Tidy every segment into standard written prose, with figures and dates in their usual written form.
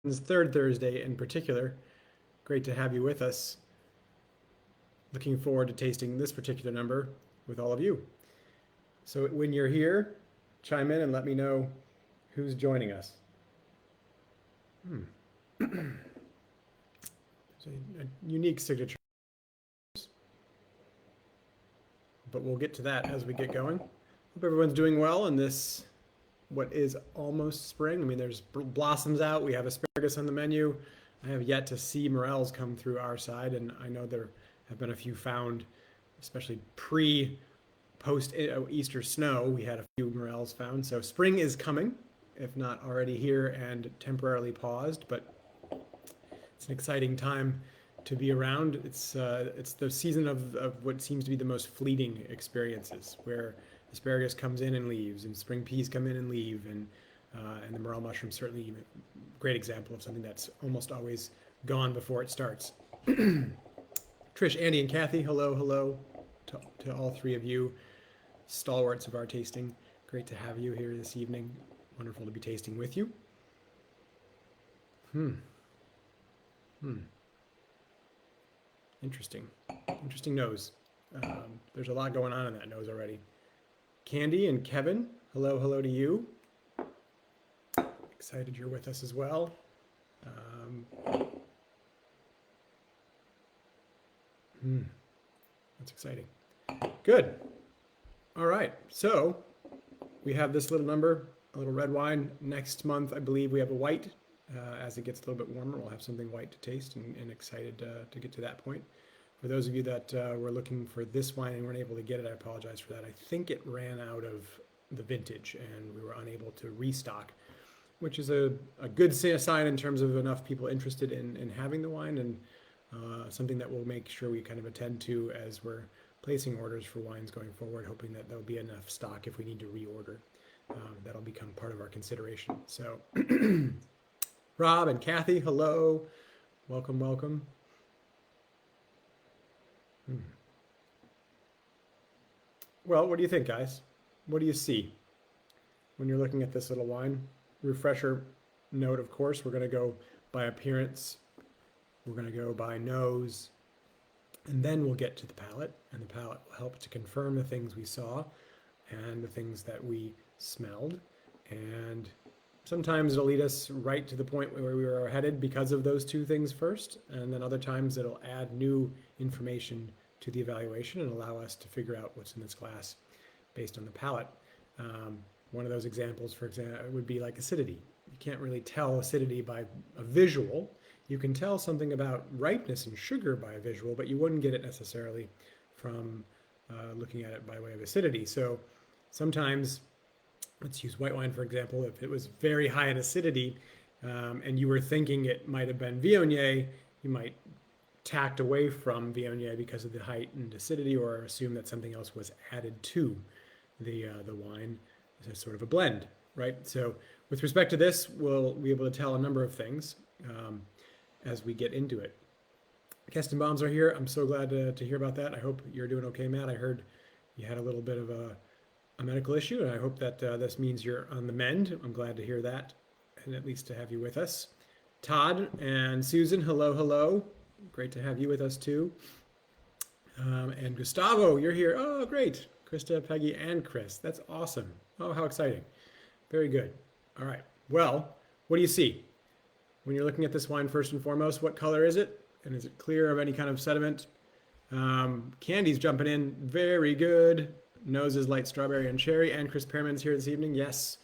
This third Thursday in particular. Great to have you with us. Looking forward to tasting this particular number with all of you. So when you're here, chime in and let me know who's joining us. It's a unique signature, but we'll get to that as we get going. Hope everyone's doing well in this, what is almost spring. I mean, there's blossoms out. We have asparagus on the menu. I have yet to see morels come through our side, and I know there have been a few found, especially post Easter snow. We had a few morels found. So spring is coming, if not already here and temporarily paused, but it's an exciting time to be around. It's the season of what seems to be the most fleeting experiences, where asparagus comes in and leaves, and spring peas come in and leave, and the morel mushroom certainly a great example of something that's almost always gone before it starts. Trish, Andy, and Kathy, hello, hello to all three of you, stalwarts of our tasting. Great to have you here this evening. Wonderful to be tasting with you. Interesting. Interesting nose. There's a lot going on in that nose already. Candy and Kevin, hello, hello to you. Excited you're with us as well. That's exciting. Good. All right. So we have this little number, a little red wine. Next month, I believe we have a white. As it gets a little bit warmer, we'll have something white to taste, and excited to get to that point. For those of you that were looking for this wine and weren't able to get it, I apologize for that. I think it ran out of the vintage and we were unable to restock, which is a good sign in terms of enough people interested in having the wine, and something that we'll make sure we kind of attend to as we're placing orders for wines going forward, hoping that there'll be enough stock if we need to reorder. That'll become part of our consideration. So Rob and Kathy, hello. Welcome, welcome. Well, what do you think, guys? What do you see when you're looking at this little wine? Refresher note, of course, we're going to go by appearance. We're going to go by nose. And then we'll get to the palate. And the palate will help to confirm the things we saw and the things that we smelled. And sometimes it'll lead us right to the point where we were headed because of those two things first. And then other times it'll add new information to the evaluation and allow us to figure out what's in this glass based on the palate. One of those examples, for example, would be like acidity. You can't really tell acidity by a visual. You can tell something about ripeness and sugar by a visual, but you wouldn't get it necessarily from looking at it by way of acidity. So sometimes, let's use white wine for example, if it was very high in acidity and you were thinking it might have been Viognier, you might tacked away from Viognier because of the heightened acidity, or assume that something else was added to the wine as sort of a blend, right? So with respect to this, we'll be able to tell a number of things as we get into it. Keston Bombs are here. I'm so glad to hear about that. I hope you're doing okay, Matt. I heard you had a little bit of a medical issue, and I hope that this means you're on the mend. I'm glad to hear that, and at least to have you with us. Todd and Susan, hello, hello. Great to have you with us too. And Gustavo, you're here. Oh, great. Krista, Peggy, and Chris. That's awesome. Oh, how exciting. Very good. All right. Well, what do you see when you're looking at this wine first and foremost? What color is it? And is it clear of any kind of sediment? Candy's jumping in. Very good. Nose is light strawberry and cherry. And Chris Pearman's here this evening. Yes.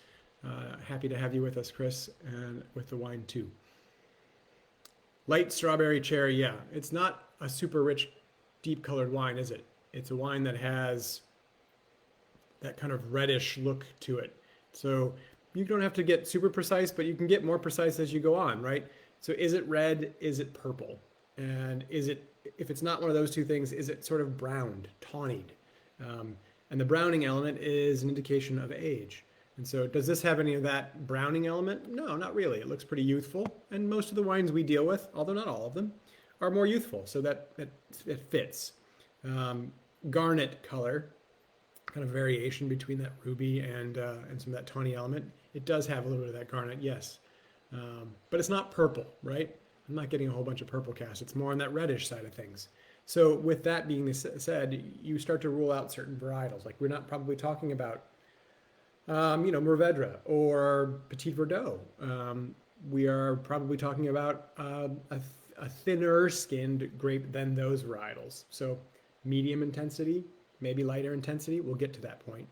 Happy to have you with us, Chris, and with the wine too. Light strawberry cherry, yeah. It's not a super rich, deep colored wine, is it? It's a wine that has that kind of reddish look to it. So you don't have to get super precise, but you can get more precise as you go on, right? So is it red? Is it purple? And is it, if it's not one of those two things, is it sort of browned, tawnied? And the browning element is an indication of age. And so does this have any of that browning element? No, not really. It looks pretty youthful. And most of the wines we deal with, although not all of them, are more youthful. So that it fits. Garnet color, kind of variation between that ruby and some of that tawny element. It does have a little bit of that garnet, yes. But it's not purple, right? I'm not getting a whole bunch of purple cast. It's more on that reddish side of things. So with that being said, you start to rule out certain varietals. Like we're not probably talking about, Mourvedre or Petit Verdot. We are probably talking about a thinner skinned grape than those varietals. So medium intensity, maybe lighter intensity. We'll get to that point.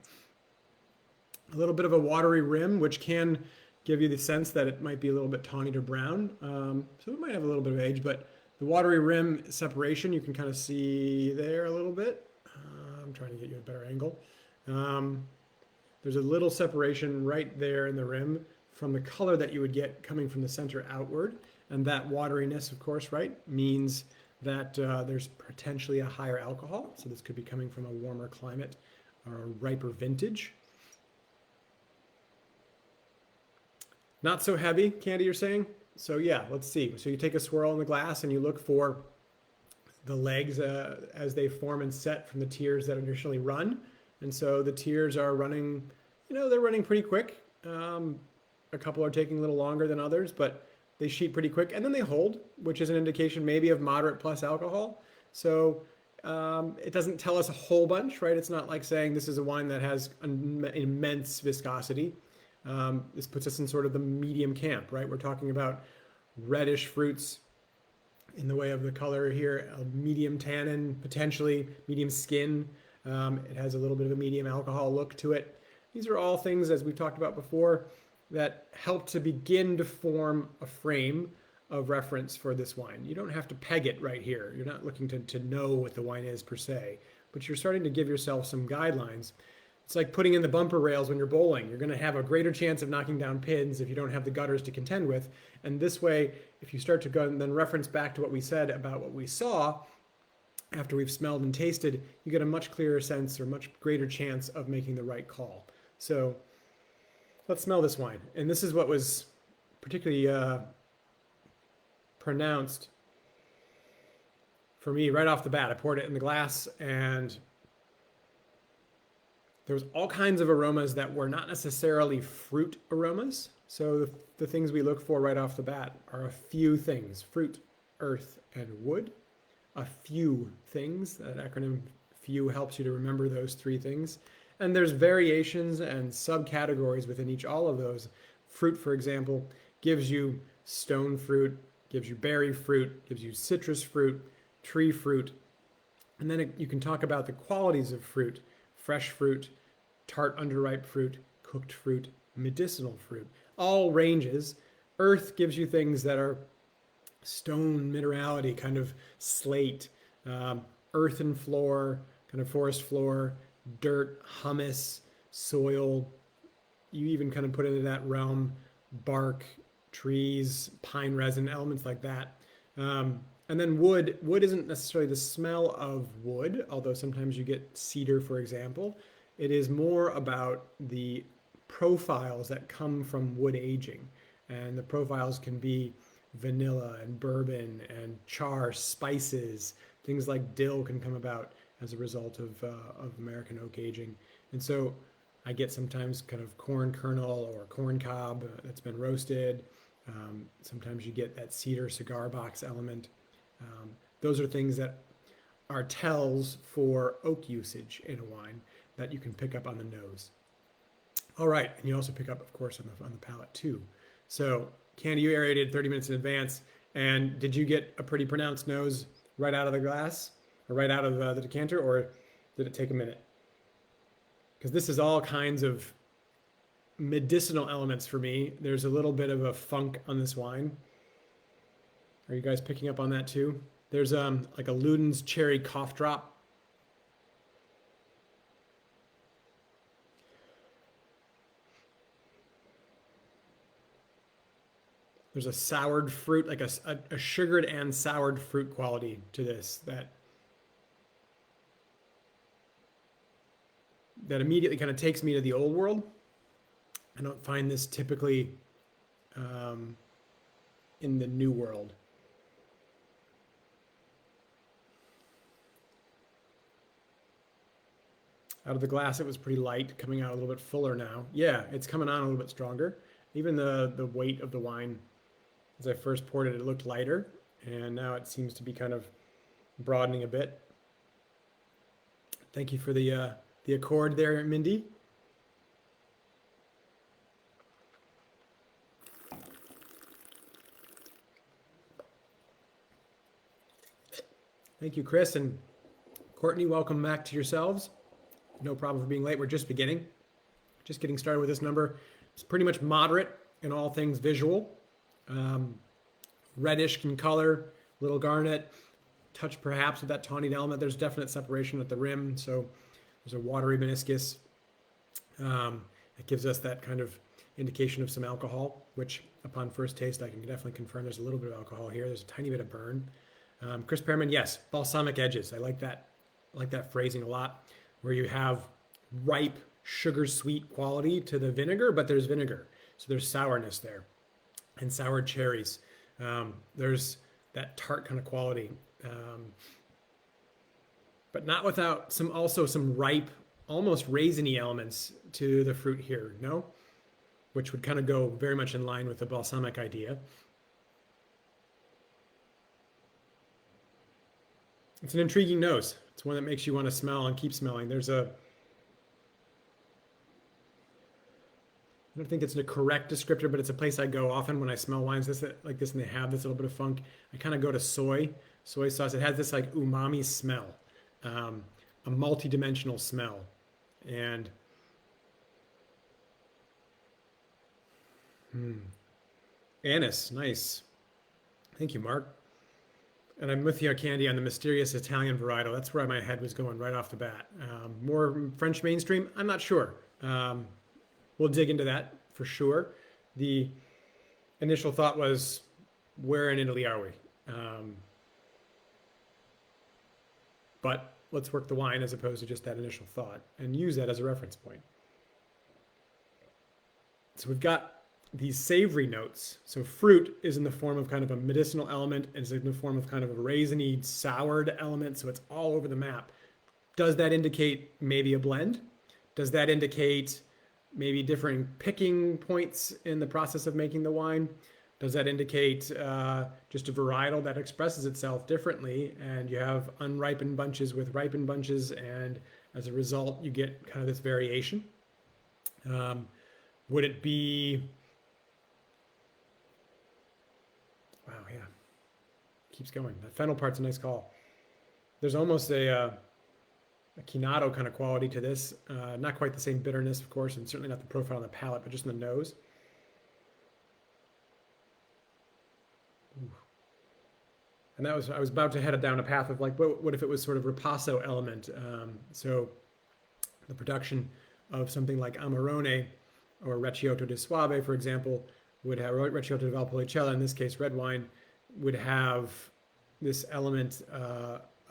A little bit of a watery rim, which can give you the sense that it might be a little bit tawny to brown. So it might have a little bit of age, but the watery rim separation you can kind of see there a little bit. I'm trying to get you a better angle. Um, there's a little separation right there in the rim from the color that you would get coming from the center outward. And that wateriness, of course, right, means that there's potentially a higher alcohol. So this could be coming from a warmer climate or a riper vintage. Not so heavy, Candy, you're saying? So yeah, let's see. So you take a swirl in the glass and you look for the legs as they form and set from the tears that initially run. And so the tears are running, they're running pretty quick. A couple are taking a little longer than others, but they sheet pretty quick. And then they hold, which is an indication maybe of moderate plus alcohol. So it doesn't tell us a whole bunch, right? It's not like saying this is a wine that has an immense viscosity. This puts us in sort of the medium camp, right? We're talking about reddish fruits in the way of the color here, a medium tannin, potentially medium skin. It has a little bit of a medium alcohol look to it. These are all things, as we've talked about before, that help to begin to form a frame of reference for this wine. You don't have to peg it right here. You're not looking to know what the wine is per se, but you're starting to give yourself some guidelines. It's like putting in the bumper rails when you're bowling. You're going to have a greater chance of knocking down pins if you don't have the gutters to contend with. And this way, if you start to go and then reference back to what we said about what we saw after we've smelled and tasted, you get a much clearer sense or much greater chance of making the right call. So let's smell this wine. And this is what was particularly pronounced for me right off the bat. I poured it in the glass and there was all kinds of aromas that were not necessarily fruit aromas. So the things we look for right off the bat are a few things: fruit, earth, and wood. A few things. That acronym FEW helps you to remember those three things. And there's variations and subcategories within all of those. Fruit, for example, gives you stone fruit, gives you berry fruit, gives you citrus fruit, tree fruit. And then you can talk about the qualities of fruit: fresh fruit, tart underripe fruit, cooked fruit, medicinal fruit, all ranges. Earth gives you things that are stone minerality, kind of slate, earthen floor, kind of forest floor, dirt, humus, soil. You even kind of put into that realm bark, trees, pine resin, elements like that. And then wood. Wood isn't necessarily the smell of wood, although sometimes you get cedar, for example. It is more about the profiles that come from wood aging. And the profiles can be vanilla and bourbon and char, spices. Things like dill can come about as a result of American oak aging. And so I get sometimes kind of corn kernel or corn cob that's been roasted. Sometimes you get that cedar cigar box element. Those are things that are tells for oak usage in a wine that you can pick up on the nose. All right, and you also pick up, of course, on the palate too. So, Candy, you aerated 30 minutes in advance, and did you get a pretty pronounced nose right out of the glass, or right out of the decanter, or did it take a minute? Because this is all kinds of medicinal elements for me. There's a little bit of a funk on this wine. Are you guys picking up on that too? There's like a Luden's cherry cough drop. There's a soured fruit, like a sugared and soured fruit quality to this that immediately kind of takes me to the old world. I don't find this typically in the new world. Out of the glass, it was pretty light, coming out a little bit fuller now. Yeah, it's coming on a little bit stronger. Even the weight of the wine, as I first poured it, it looked lighter, and now it seems to be kind of broadening a bit. Thank you for the accord there, Mindy. Thank you, Chris and Courtney. Welcome back to yourselves. No problem for being late. We're just beginning. Just getting started with this number. It's pretty much moderate in all things visual. Reddish in color, little garnet, touch perhaps of that tawny element. There's definite separation at the rim, so there's a watery meniscus. It gives us that kind of indication of some alcohol, which upon first taste I can definitely confirm there's a little bit of alcohol here. There's a tiny bit of burn. Chris Pearman, yes, balsamic edges. I like that phrasing a lot, where you have ripe, sugar sweet quality to the vinegar, but there's vinegar, so there's sourness there, and sour cherries. There's that tart kind of quality, but not without some ripe, almost raisiny elements to the fruit here. No, which would kind of go very much in line with the balsamic idea. It's an intriguing nose. It's one that makes you want to smell and keep smelling. I don't think it's a correct descriptor, but it's a place I go often when I smell wines like this and they have this little bit of funk. I kind of go to soy sauce. It has this like umami smell, a multi-dimensional smell. And anise, nice. Thank you, Mark. And I'm with you, Candy, on the mysterious Italian varietal. That's where my head was going right off the bat. More French mainstream? I'm not sure. We'll dig into that for sure. The initial thought was, where in Italy are we? But let's work the wine as opposed to just that initial thought and use that as a reference point. So we've got these savory notes. So fruit is in the form of kind of a medicinal element, and it's in the form of kind of a raisiny, soured element. So it's all over the map. Does that indicate maybe a blend? Does that indicate maybe different picking points in the process of making the wine? Does that indicate just a varietal that expresses itself differently, and you have unripened bunches with ripened bunches, and as a result, you get kind of this variation? Would it be... Wow, yeah. Keeps going. That fennel part's a nice call. There's almost a Chinado kind of quality to this. Not quite the same bitterness, of course, and certainly not the profile on the palate, but just in the nose. Ooh. And I was about to head down a path of like, what if it was sort of ripasso element? So the production of something like Amarone or Recioto di Suave, for example, would have Recioto di Valpolicella, in this case red wine, would have this element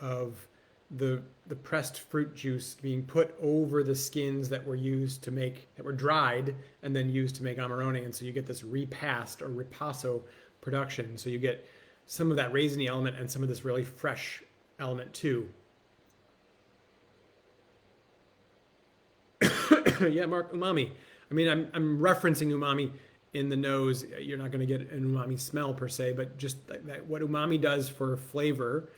of the pressed fruit juice being put over the skins that were dried and then used to make Amarone, and so you get this repast or ripasso production. So you get some of that raisiny element and some of this really fresh element too. Yeah, Mark, umami. I mean, I'm referencing umami in the nose. You're not going to get an umami smell per se, but just that what umami does for flavor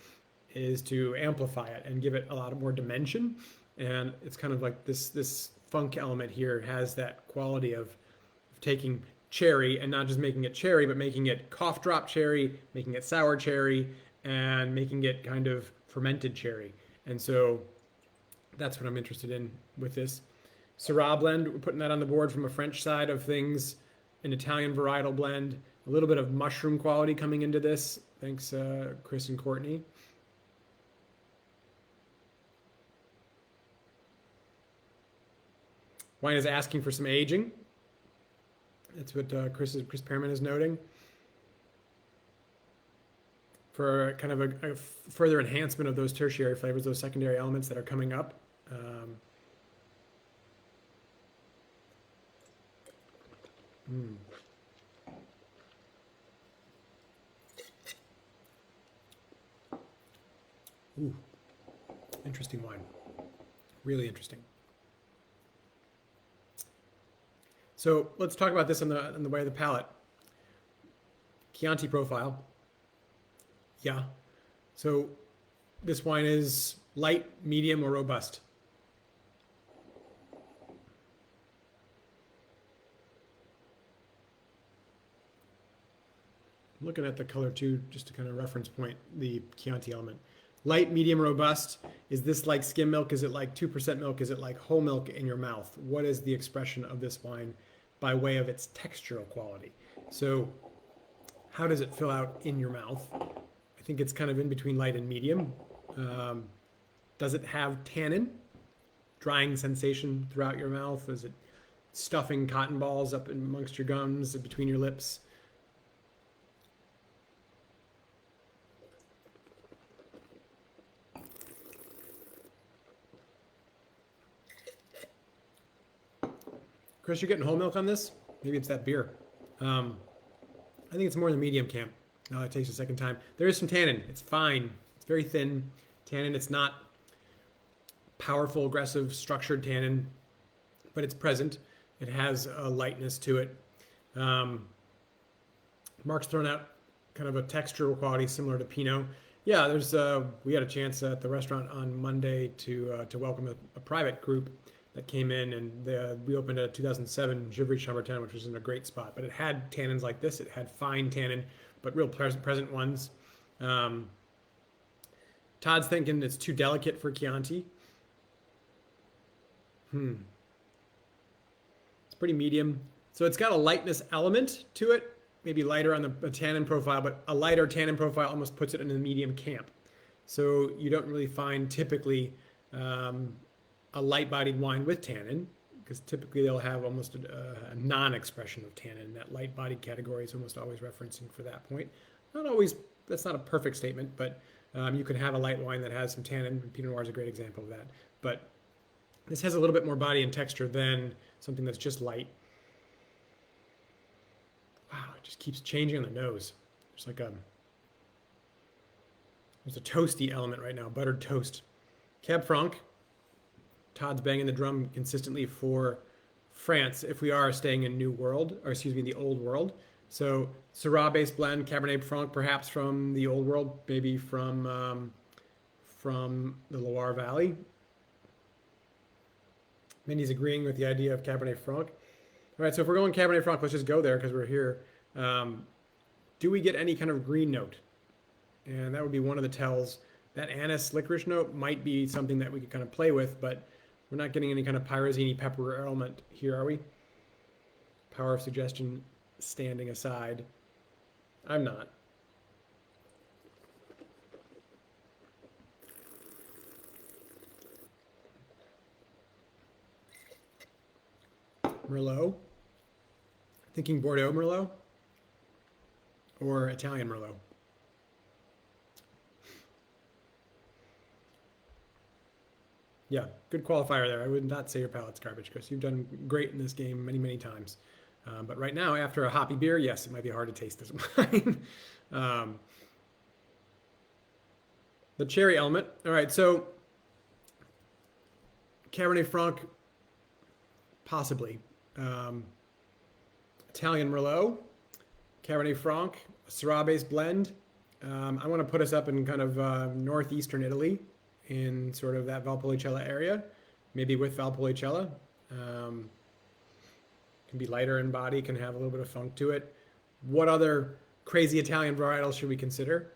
is to amplify it and give it a lot more dimension. And it's kind of like this funk element here has that quality of taking cherry and not just making it cherry, but making it cough drop cherry, making it sour cherry, and making it kind of fermented cherry. And so that's what I'm interested in with this. Syrah blend, we're putting that on the board from a French side of things, an Italian varietal blend, a little bit of mushroom quality coming into this. Thanks, Chris and Courtney. Wine is asking for some aging. That's what Chris Pearman is noting. For kind of a further enhancement of those tertiary flavors, those secondary elements that are coming up. Ooh, interesting wine. Really interesting. So let's talk about this on the way of the palate. Chianti profile. Yeah. So this wine is light, medium, or robust. I'm looking at the color too, just to kind of reference point the Chianti element. Light, medium, robust. Is this like skim milk? Is it like 2% milk? Is it like whole milk in your mouth? What is the expression of this wine by way of its textural quality? So how does it fill out in your mouth? I think it's kind of in between light and medium. Does it have tannin? Drying sensation throughout your mouth? Is it stuffing cotton balls up amongst your gums, between your lips? Chris, you're getting whole milk on this? Maybe it's that beer. I think it's more in the medium camp. Now I taste a second time. There is some tannin. It's fine. It's very thin tannin. It's not powerful, aggressive, structured tannin, but it's present. It has a lightness to it. Mark's thrown out kind of a textural quality similar to Pinot. Yeah, there's we had a chance at the restaurant on Monday to welcome a private group that came in, and we opened a 2007 Givry Chambertin, which was in a great spot. But it had tannins like this. It had fine tannin, but real present ones. Todd's thinking it's too delicate for Chianti. It's pretty medium. So it's got a lightness element to it, maybe lighter on the tannin profile, but a lighter tannin profile almost puts it in the medium camp. So you don't really find typically a light-bodied wine with tannin, because typically they'll have almost a non-expression of tannin. That light-bodied category is almost always referencing for that point. Not always, that's not a perfect statement, but you can have a light wine that has some tannin. Pinot Noir is a great example of that. But this has a little bit more body and texture than something that's just light. Wow, it just keeps changing on the nose. There's like there's a toasty element right now, buttered toast. Cab Franc. Todd's banging the drum consistently for France if we are staying in New World, or excuse me, the Old World. So Syrah-based blend, Cabernet Franc, perhaps from the Old World, maybe from the Loire Valley. Mindy's agreeing with the idea of Cabernet Franc. All right, so if we're going Cabernet Franc, let's just go there because we're here. Do we get any kind of green note? And that would be one of the tells. That anise licorice note might be something that we could kind of play with, but we're not getting any kind of pyrazine pepper element here, are we? Power of suggestion standing aside. I'm not. Merlot. Thinking Bordeaux Merlot or Italian Merlot. Yeah, good qualifier there. I would not say your palate's garbage, Chris. You've done great in this game many, many times. But right now, after a hoppy beer, yes, it might be hard to taste this wine. The cherry element. All right, so Cabernet Franc, possibly. Italian Merlot, Cabernet Franc, a Syrah-based blend. I want to put us up in kind of northeastern Italy, in sort of that Valpolicella area, maybe with Valpolicella. Can be lighter in body, can have a little bit of funk to it. What other crazy Italian varietals should we consider?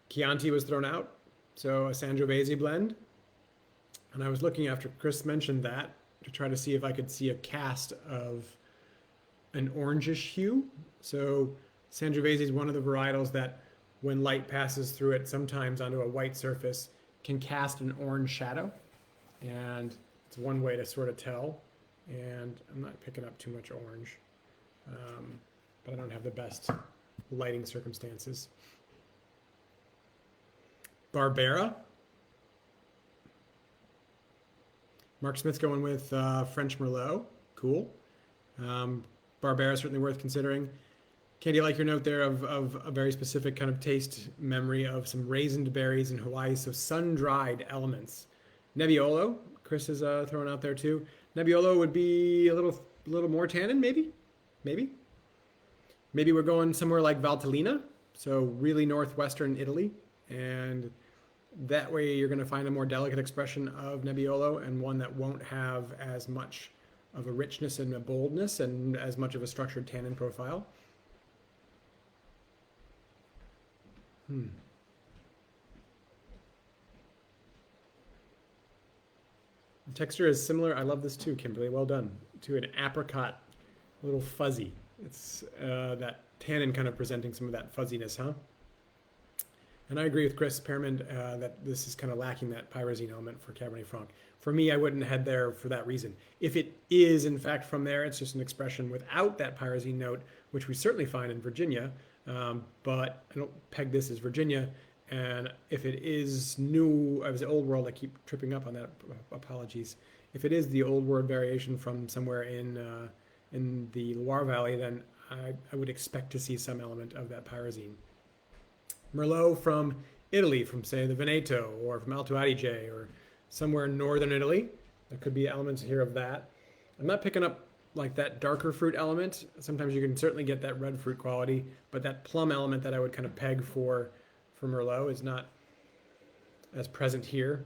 Chianti was thrown out, so a Sangiovese blend. And I was looking after Chris mentioned that to try to see if I could see a cast of an orangish hue. So Sangiovese is one of the varietals that when light passes through it, sometimes onto a white surface, can cast an orange shadow. And it's one way to sort of tell. And I'm not picking up too much orange, but I don't have the best lighting circumstances. Barbera. Mark Smith's going with French Merlot. Cool. Barbera is certainly worth considering. Candy, I like your note there of a very specific kind of taste memory of some raisined berries in Hawaii, so sun-dried elements. Nebbiolo, Chris is throwing out there too. Nebbiolo would be a little more tannin, maybe. Maybe we're going somewhere like Valtellina, so really northwestern Italy, and that way you're going to find a more delicate expression of Nebbiolo and one that won't have as much of a richness and a boldness and as much of a structured tannin profile. The texture is similar. I love this too, Kimberly. Well done. To an apricot, a little fuzzy. It's that tannin kind of presenting some of that fuzziness, huh? And I agree with Chris Pearman that this is kind of lacking that pyrazine element for Cabernet Franc. For me, I wouldn't head there for that reason. If it is, in fact, from there, it's just an expression without that pyrazine note, which we certainly find in Virginia. But I don't peg this as Virginia. And if it is new, I was the old world, I keep tripping up on that. Apologies. If it is the old world variation from somewhere in the Loire Valley, then I would expect to see some element of that pyrazine. Merlot from Italy, from say the Veneto or from Alto Adige or somewhere in northern Italy. There could be elements here of that. I'm not picking up like that darker fruit element. Sometimes you can certainly get that red fruit quality, but that plum element that I would kind of peg for Merlot is not as present here.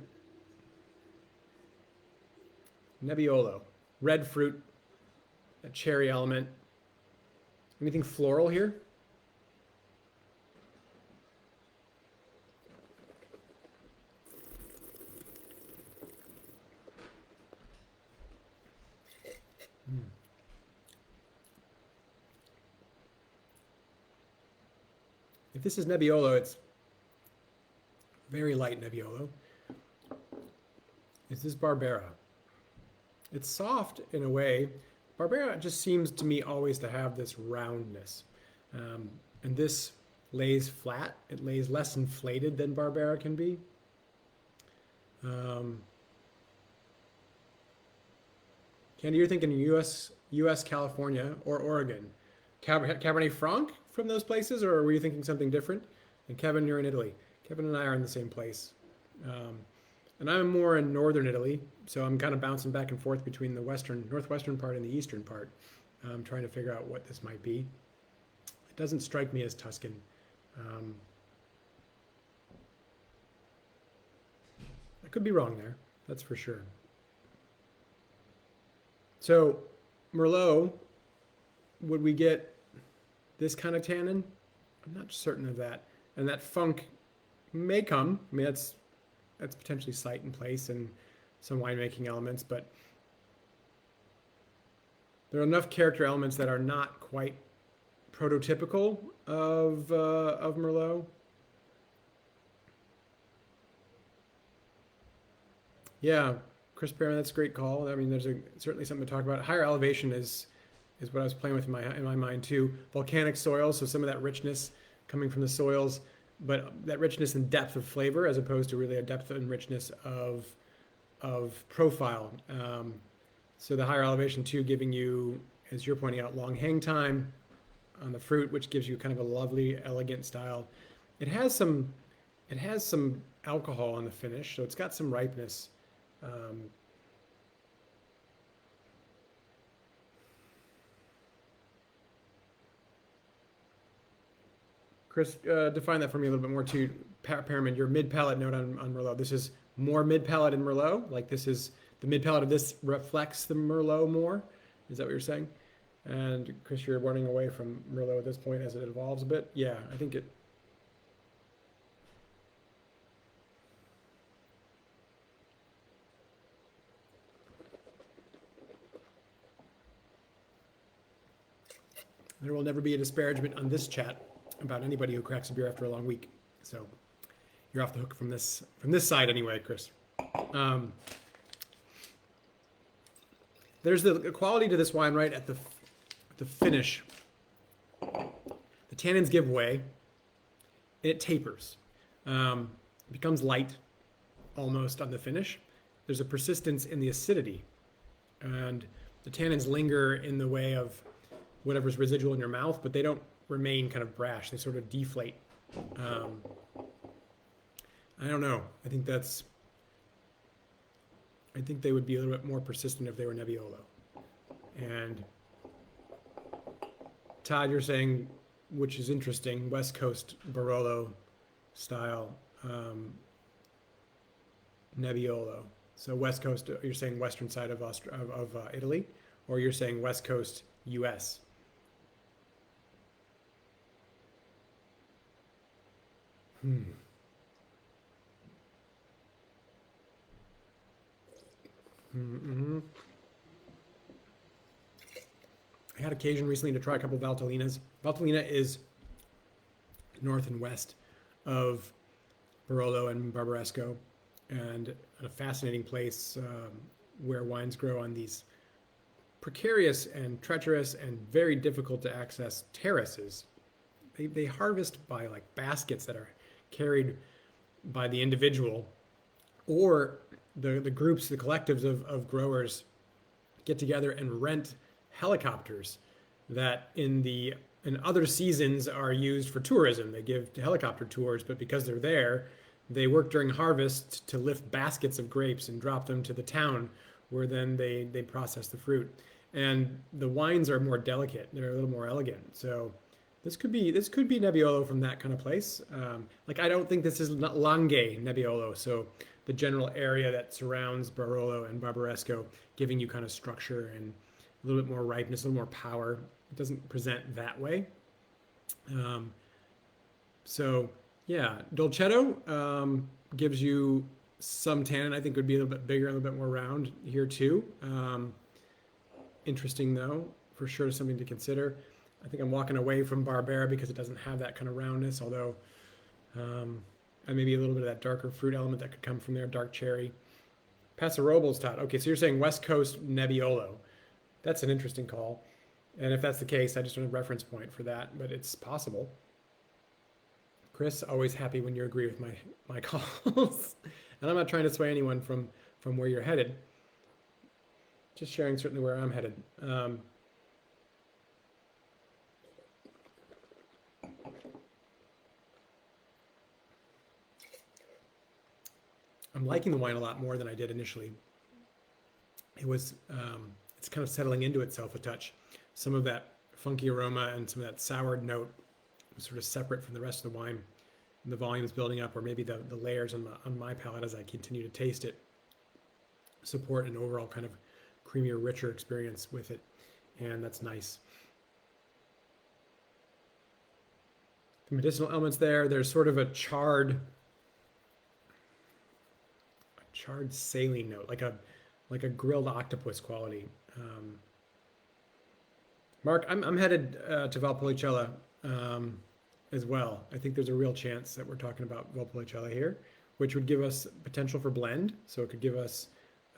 Nebbiolo, red fruit, a cherry element. Anything floral here? If this is Nebbiolo, it's very light Nebbiolo. Is this Barbera? It's soft in a way. Barbera just seems to me always to have this roundness. And this lays flat. It lays less inflated than Barbera can be. Candy, you're thinking U.S., California, or Oregon. Cabernet Franc from those places, or were you thinking something different? And Kevin, you're in Italy. Kevin and I are in the same place. And I'm more in northern Italy, so I'm kind of bouncing back and forth between the northwestern part and the eastern part, trying to figure out what this might be. It doesn't strike me as Tuscan. I could be wrong there, that's for sure. So, Merlot, would we get this kind of tannin? I'm not certain of that. And that funk may come. I mean, that's potentially site and place and some winemaking elements, but there are enough character elements that are not quite prototypical of Merlot. Yeah, Chris Perrin, that's a great call. I mean, there's certainly something to talk about. Higher elevation is what I was playing with in my mind too. Volcanic soils, so some of that richness coming from the soils, but that richness and depth of flavor as opposed to really a depth and richness of profile. So the higher elevation too, giving you, as you're pointing out, long hang time on the fruit, which gives you kind of a lovely, elegant style. It has some alcohol on the finish, so it's got some ripeness. Chris, define that for me a little bit more too. Perriman, your mid-palate note on Merlot. This is more mid-palate in Merlot? Like this is, the mid-palate of this reflects the Merlot more? Is that what you're saying? And Chris, you're running away from Merlot at this point as it evolves a bit? Yeah, I think it... There will never be a disparagement on this chat about anybody who cracks a beer after a long week. So you're off the hook from this side anyway, Chris. There's the quality to this wine right at the finish. The tannins give way, and it tapers. It becomes light almost on the finish. There's a persistence in the acidity, and the tannins linger in the way of whatever's residual in your mouth, but they don't remain kind of brash. They sort of deflate. I don't know. I I think they would be a little bit more persistent if they were Nebbiolo. And Todd, you're saying, which is interesting, West Coast Barolo style Nebbiolo. So West Coast, you're saying western side of Italy, or you're saying West Coast U.S. Hmm. Mm-hmm. I had occasion recently to try a couple Valtellinas. Valtellina is north and west of Barolo and Barbaresco, and a fascinating place where wines grow on these precarious and treacherous and very difficult to access terraces. They harvest by like baskets that are carried by the individual, or the groups, the collectives of growers get together and rent helicopters that in other seasons are used for tourism. They give helicopter tours, but because they're there, they work during harvest to lift baskets of grapes and drop them to the town, where then they process the fruit. And the wines are more delicate; they're a little more elegant. So this could be Nebbiolo from that kind of place. Like I don't think this is Langhe Nebbiolo. So the general area that surrounds Barolo and Barbaresco, giving you kind of structure and a little bit more ripeness, a little more power. It doesn't present that way. Um, so yeah, Dolcetto gives you some tannin. I think would be a little bit bigger, a little bit more round here too. Interesting though, for sure, something to consider. I think I'm walking away from Barbera because it doesn't have that kind of roundness, although and maybe a little bit of that darker fruit element that could come from there, dark cherry. Paso Robles, Todd. Okay, so you're saying West Coast Nebbiolo. That's an interesting call. And if that's the case, I just want a reference point for that, but it's possible. Chris, always happy when you agree with my calls. And I'm not trying to sway anyone from where you're headed. Just sharing certainly where I'm headed. I'm liking the wine a lot more than I did initially. It's kind of settling into itself a touch. Some of that funky aroma and some of that soured note was sort of separate from the rest of the wine. And the volume is building up, or maybe the layers on my palate as I continue to taste it support an overall kind of creamier, richer experience with it. And that's nice. The medicinal elements there, there's sort of a charred saline note, like a grilled octopus quality. Mark, I'm headed to Valpolicella as well. I think there's a real chance that we're talking about Valpolicella here, which would give us potential for blend. So it could give us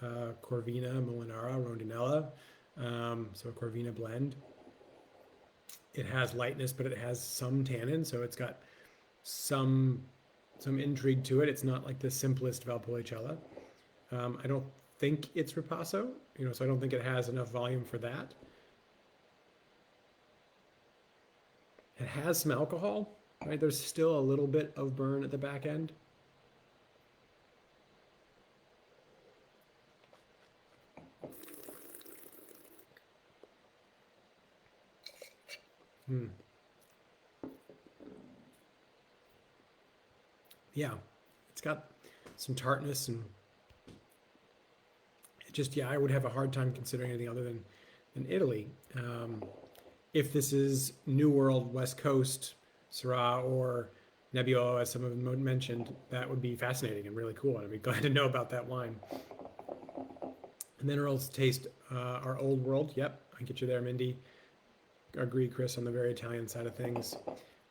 Corvina, Molinara, Rondinella, so a Corvina blend. It has lightness, but it has some tannin, so it's got some intrigue to it. It's not like the simplest Valpolicella. I don't think it's Ripasso, so I don't think it has enough volume for that. It has some alcohol, right? There's still a little bit of burn at the back end. Yeah, it's got some tartness, and it just, yeah, I would have a hard time considering anything other than Italy. If this is New World, West Coast, Syrah, or Nebbiolo, as some of them mentioned, that would be fascinating and really cool. And I'd be glad to know about that wine. And minerals taste our old world. Yep, I get you there, Mindy. Agree, Chris, on the very Italian side of things.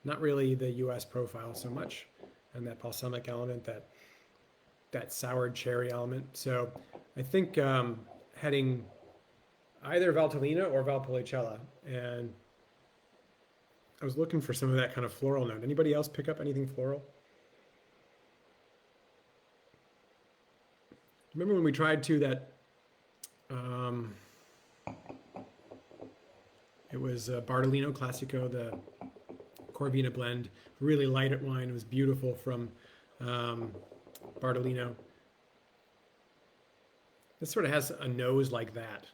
Not really the U.S. profile so much, and that balsamic element, that soured cherry element. So I think heading either Valtellina or Valpolicella, and I was looking for some of that kind of floral note. Anybody else pick up anything floral? Remember when we tried that it was Bardolino Classico, the Corvina blend, really light at wine. It was beautiful from Bardolino. This sort of has a nose like that.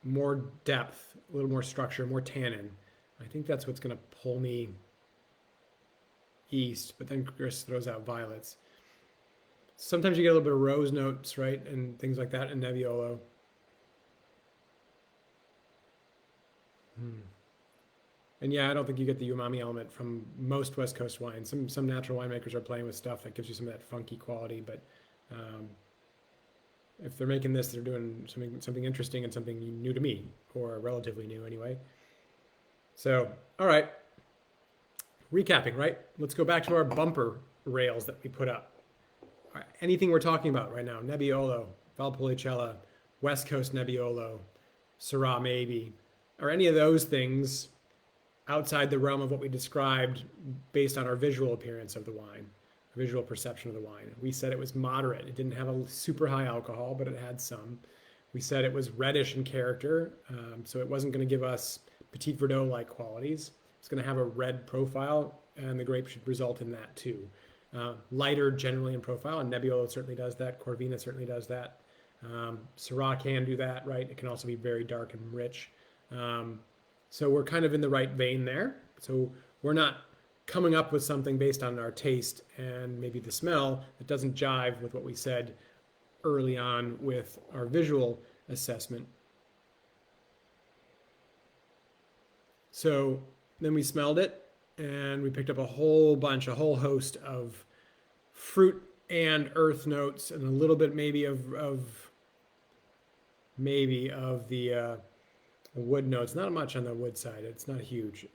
More depth, a little more structure, more tannin. I think that's what's going to pull me east, but then Chris throws out violets. Sometimes you get a little bit of rose notes, right, and things like that in Nebbiolo. And yeah, I don't think you get the umami element from most West Coast wines. Some natural winemakers are playing with stuff that gives you some of that funky quality, but if they're making this, they're doing something interesting and something new to me, or relatively new anyway. So, all right. Recapping, right? Let's go back to our bumper rails that we put up. All right, anything we're talking about right now, Nebbiolo, Valpolicella, West Coast Nebbiolo, Syrah maybe, or any of those things outside the realm of what we described based on our visual appearance of the wine, visual perception of the wine. We said it was moderate. It didn't have a super high alcohol, but it had some. We said it was reddish in character, so it wasn't going to give us Petit Verdot-like qualities. It's going to have a red profile, and the grape should result in that too. Lighter generally in profile, and Nebbiolo certainly does that. Corvina certainly does that. Syrah can do that, right? It can also be very dark and rich. So we're kind of in the right vein there. So we're not coming up with something based on our taste and maybe the smell that doesn't jive with what we said early on with our visual assessment. So then we smelled it and we picked up a whole host of fruit and earth notes and a little bit maybe of the wood notes. Not much on the wood side. It's not huge.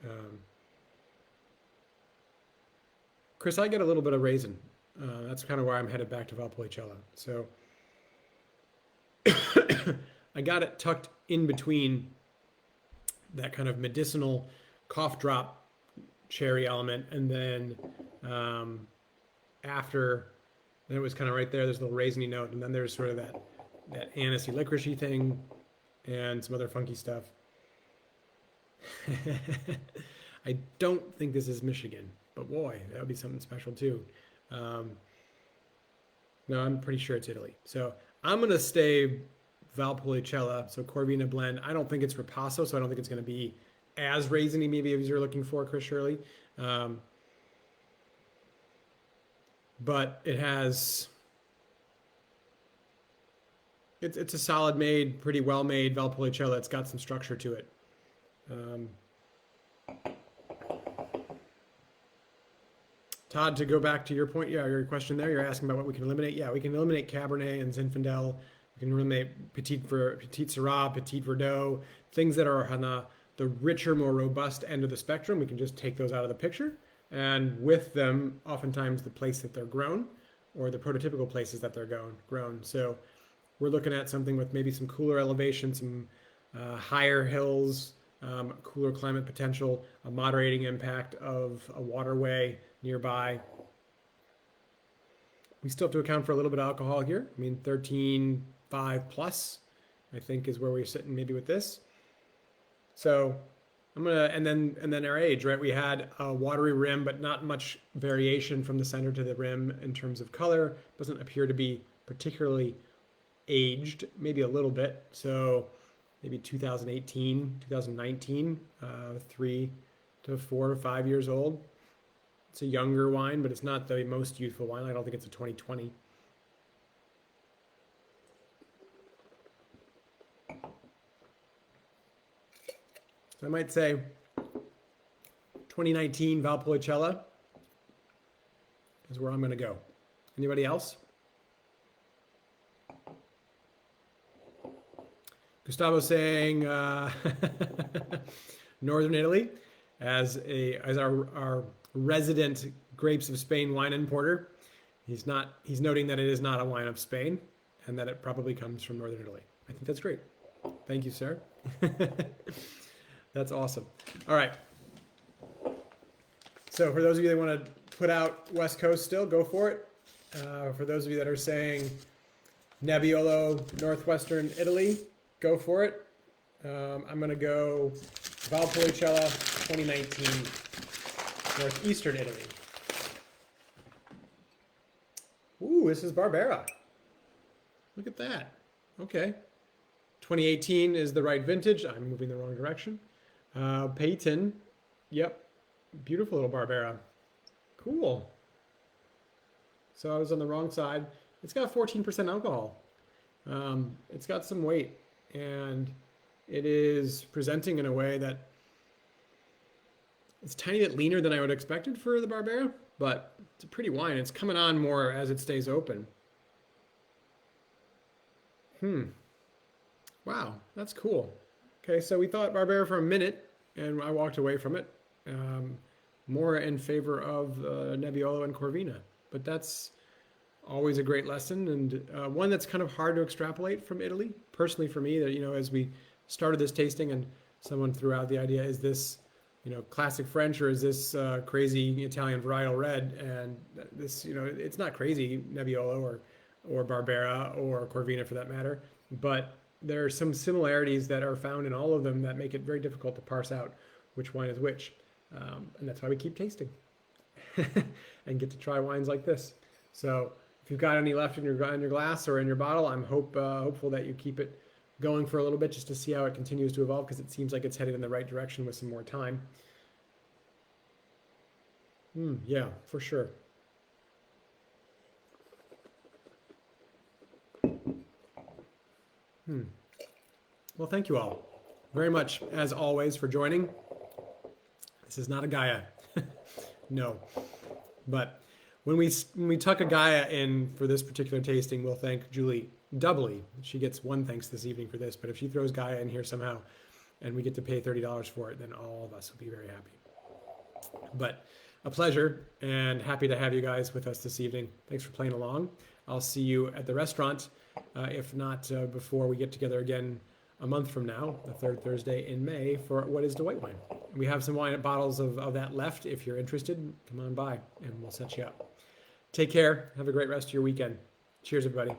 Chris, I get a little bit of raisin. That's kind of where I'm headed back to Valpolicella. So I got it tucked in between that kind of medicinal cough drop cherry element, and then after, then it was kind of right there. There's a little raisiny note, and then there's sort of that anisey licoricey thing, and some other funky stuff. I don't think this is Michigan, but boy, that would be something special too. No, I'm pretty sure it's Italy. So I'm going to stay Valpolicella, so Corvina blend. I don't think it's Ripasso, so I don't think it's going to be as raisiny maybe as you're looking for, Chris Shirley. But it has... It's a solid made, pretty well made Valpolicella. It's got some structure to it. Todd, to go back to your point, your question there, you're asking about what we can eliminate. Yeah, we can eliminate Cabernet and Zinfandel. We can eliminate Petit Syrah, Petit Verdot, things that are on the richer, more robust end of the spectrum. We can just take those out of the picture. And with them, oftentimes the place that they're grown or the prototypical places that they're grown. So we're looking at something with maybe some cooler elevation, some higher hills, cooler climate potential, a moderating impact of a waterway nearby. We still have to account for a little bit of alcohol here. I mean, 13.5 plus, I think, is where we're sitting maybe with this. So I'm gonna, and then our age, right? We had a watery rim, but not much variation from the center to the rim in terms of color. Doesn't appear to be particularly aged, maybe a little bit. So maybe 2018, 2019, 3 to 4 to 5 years old. It's a younger wine, but it's not the most youthful wine. I don't think it's a 2020. So I might say 2019 Valpolicella is where I'm going to go. Anybody else? Gustavo saying Northern Italy as our resident Grapes of Spain wine importer. He's noting that it is not a wine of Spain and that it probably comes from Northern Italy. I think that's great. Thank you, sir. That's awesome. All right. So for those of you that want to put out West Coast still, go for it. For those of you that are saying Nebbiolo, Northwestern Italy, go for it. I'm going to go Valpolicella 2019, Northeastern Italy. Ooh, this is Barbera. Look at that. Okay. 2018 is the right vintage. I'm moving the wrong direction. Peyton. Yep. Beautiful little Barbera. Cool. So I was on the wrong side. It's got 14% alcohol. It's got some weight, and it is presenting in a way that it's a tiny bit leaner than I would have expected for the Barbera, but it's a pretty wine. It's coming on more as it stays open. Wow, that's cool. Okay, so we thought Barbera for a minute, and I walked away from it, more in favor of Nebbiolo and Corvina. But that's always a great lesson, and one that's kind of hard to extrapolate from Italy. Personally, for me, that as we started this tasting, and someone threw out the idea: is this classic French, or is this crazy Italian varietal red? And this, it's not crazy Nebbiolo or Barbera or Corvina for that matter, but there are some similarities that are found in all of them that make it very difficult to parse out which wine is which. And that's why we keep tasting and get to try wines like this. So if you've got any left in your glass or in your bottle, I'm hopeful that you keep it going for a little bit just to see how it continues to evolve, because it seems like it's headed in the right direction with some more time. Yeah, for sure. Well, thank you all very much, as always, for joining. This is not a Gaia. No. But when we tuck a Gaia in for this particular tasting, we'll thank Julie doubly. She gets one thanks this evening for this, but if she throws Gaia in here somehow and we get to pay $30 for it, then all of us will be very happy. But a pleasure, and happy to have you guys with us this evening. Thanks for playing along. I'll see you at the restaurant, if not before we get together again a month from now, the third Thursday in May, for What is the White Wine. We have some wine bottles of that left. If you're interested, come on by and we'll set you up. Take care. Have a great rest of your weekend. Cheers, everybody.